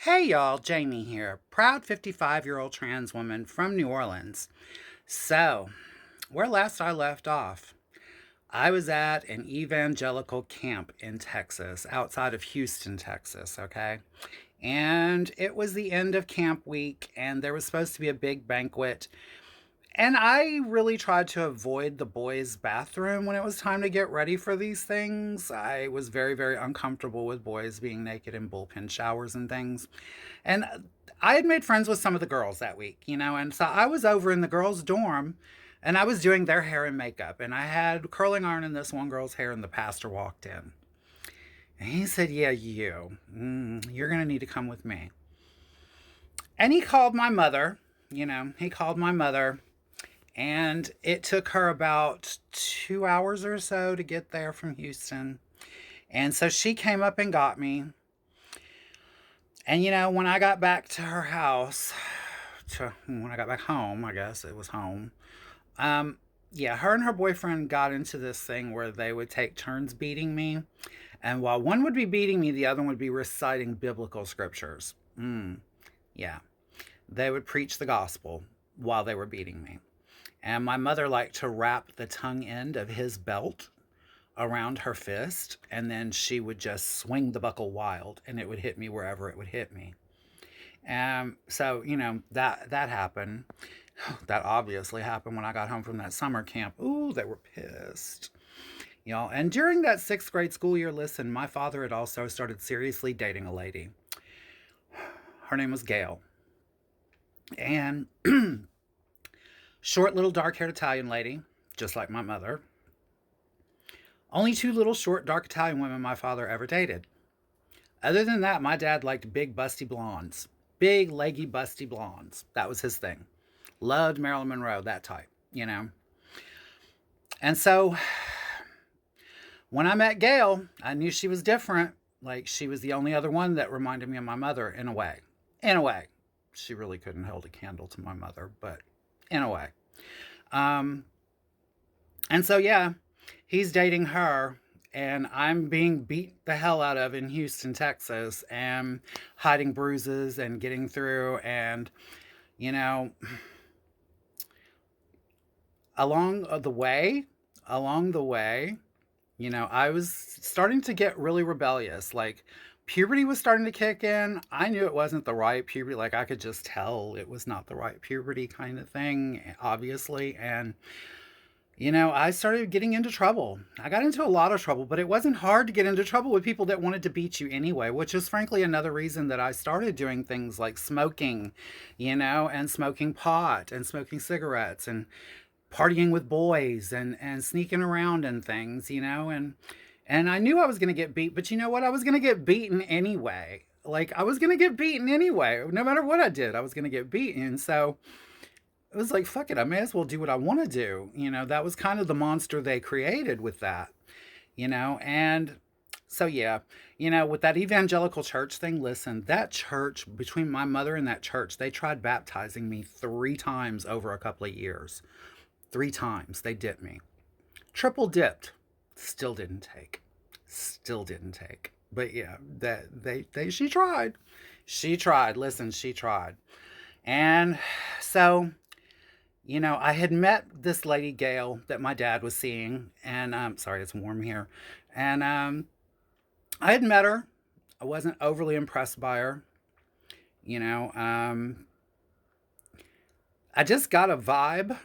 Hey y'all, Jamie here, proud 55-year-old trans woman from New Orleans. So, where last I left off, I was at an evangelical camp in Texas, outside of Houston, Texas, okay? And it was the end of camp week, and there was supposed to be a big banquet. And I really tried to avoid the boys' bathroom when it was time to get ready for these things. I was very, very uncomfortable with boys being naked in bullpen showers and things. And I had made friends with some of the girls that week, and so I was over in the girls' dorm and I was doing their hair and makeup. And I had curling iron in this one girl's hair, and the pastor walked in. And he said, "Yeah, you're going to need to come with me." And he called my mother, he called my mother. And it took her about 2 hours or so to get there from Houston. And so she came up and got me. And when I got back to her house, when I got back home, I guess it was home. Um, yeah, her and her boyfriend got into this thing where they would take turns beating me. And while one would be beating me, the other one would be reciting biblical scriptures. Yeah, they would preach the gospel while they were beating me. And my mother liked to wrap the tongue end of his belt around her fist, and then she would just swing the buckle wild, and it would hit me wherever it would hit me. So that happened. That obviously happened when I got home from that summer camp. Ooh, they were pissed. And during that sixth grade school year, listen, my father had also started seriously dating a lady. Her name was Gail. And short, little, dark haired Italian lady, just like my mother. Only two little, short, dark Italian women my father ever dated. Other than that, my dad liked big, busty blondes. Big, leggy, busty blondes. That was his thing. Loved Marilyn Monroe, that type. And so when I met Gail, I knew she was different. Like, she was the only other one that reminded me of my mother in a way. In a way. She really couldn't hold a candle to my mother, but in a way. Um, and so, yeah, he's dating her, and I'm being beat the hell out of in Houston, Texas, and hiding bruises and getting through. And, you know, along the way, along the way, I was starting to get really rebellious. Like, puberty was starting to kick in. I knew it wasn't the right puberty. Like, I could just tell it was not the right puberty kind of thing, obviously. And I started getting into trouble. I got into a lot of trouble, but it wasn't hard to get into trouble with people that wanted to beat you anyway, which is frankly another reason that I started doing things like smoking, and smoking pot and smoking cigarettes and partying with boys and sneaking around and things, and I knew I was going to get beat, but you know what? I was going to get beaten anyway. Like, I was going to get beaten anyway. No matter what I did, I was going to get beaten. So it was like, fuck it, I may as well do what I want to do. That was kind of the monster they created with that. And so, yeah, with that evangelical church thing, listen, that church, between my mother and that church, they tried baptizing me 3 times over a couple of years. 3 times they dipped me. Triple dipped. Still didn't take. Still didn't take. But yeah, she tried. She tried. Listen, she tried. And so I had met this lady Gail that my dad was seeing, and sorry, it's warm here, and I had met her. I wasn't overly impressed by her. You know, um, I just got a vibe,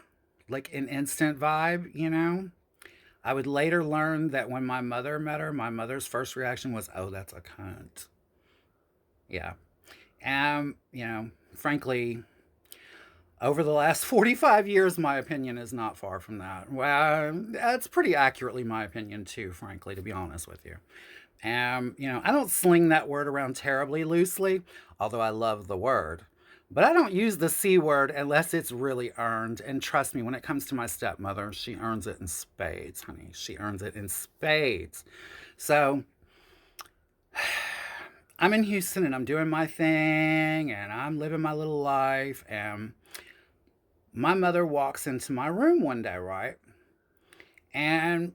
like an instant vibe. I would later learn that when my mother met her, my mother's first reaction was, "Oh, that's a cunt." Yeah. Frankly, over the last 45 years, my opinion is not far from that. Well, that's pretty accurately my opinion, too, frankly, to be honest with you. I don't sling that word around terribly loosely, although I love the word. But I don't use the C word unless it's really earned. And trust me, when it comes to my stepmother, she earns it in spades, honey. She earns it in spades. So I'm in Houston and I'm doing my thing and I'm living my little life. And my mother walks into my room one day, right? And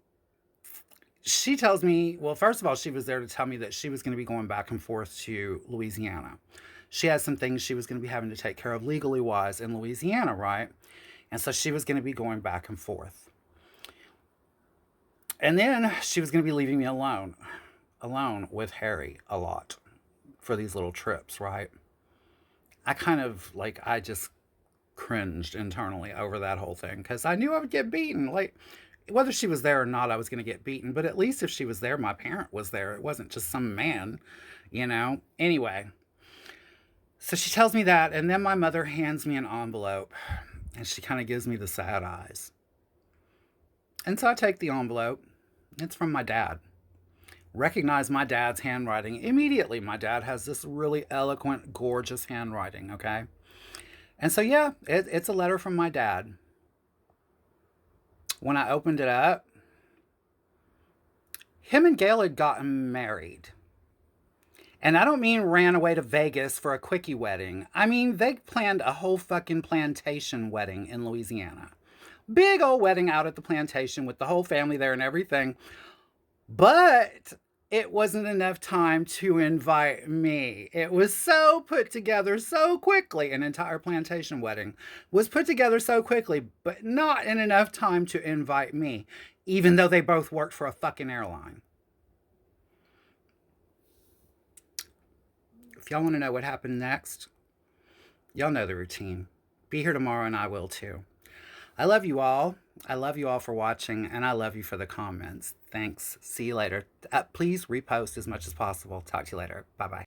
She tells me, well, first of all, she was there to tell me that she was going to be going back and forth to Louisiana. She had some things she was going to be having to take care of legally wise in Louisiana, right? And so she was going to be going back and forth. And then she was going to be leaving me alone with Harry a lot for these little trips, right? I kind of like, I just cringed internally over that whole thing because I knew I would get beaten. Like, whether she was there or not, I was going to get beaten. But at least if she was there, my parent was there. It wasn't just some man, you know? Anyway, so she tells me that. And then my mother hands me an envelope and she kind of gives me the sad eyes. And so I take the envelope. It's from my dad. Recognize my dad's handwriting immediately. My dad has this really eloquent, gorgeous handwriting, okay? And so, yeah, it's a letter from my dad. When I opened it up, him and Gail had gotten married. And I don't mean ran away to Vegas for a quickie wedding. I mean, they planned a whole fucking plantation wedding in Louisiana. Big old wedding out at the plantation with the whole family there and everything. But it wasn't enough time to invite me. It was so put together so quickly. An entire plantation wedding was put together so quickly, but not in enough time to invite me, even though they both worked for a fucking airline. If y'all want to know what happened next, y'all know the routine. Be here tomorrow and I will too. I love you all. I love you all for watching, and I love you for the comments. Thanks. See you later. Please repost as much as possible. Talk to you later. Bye bye.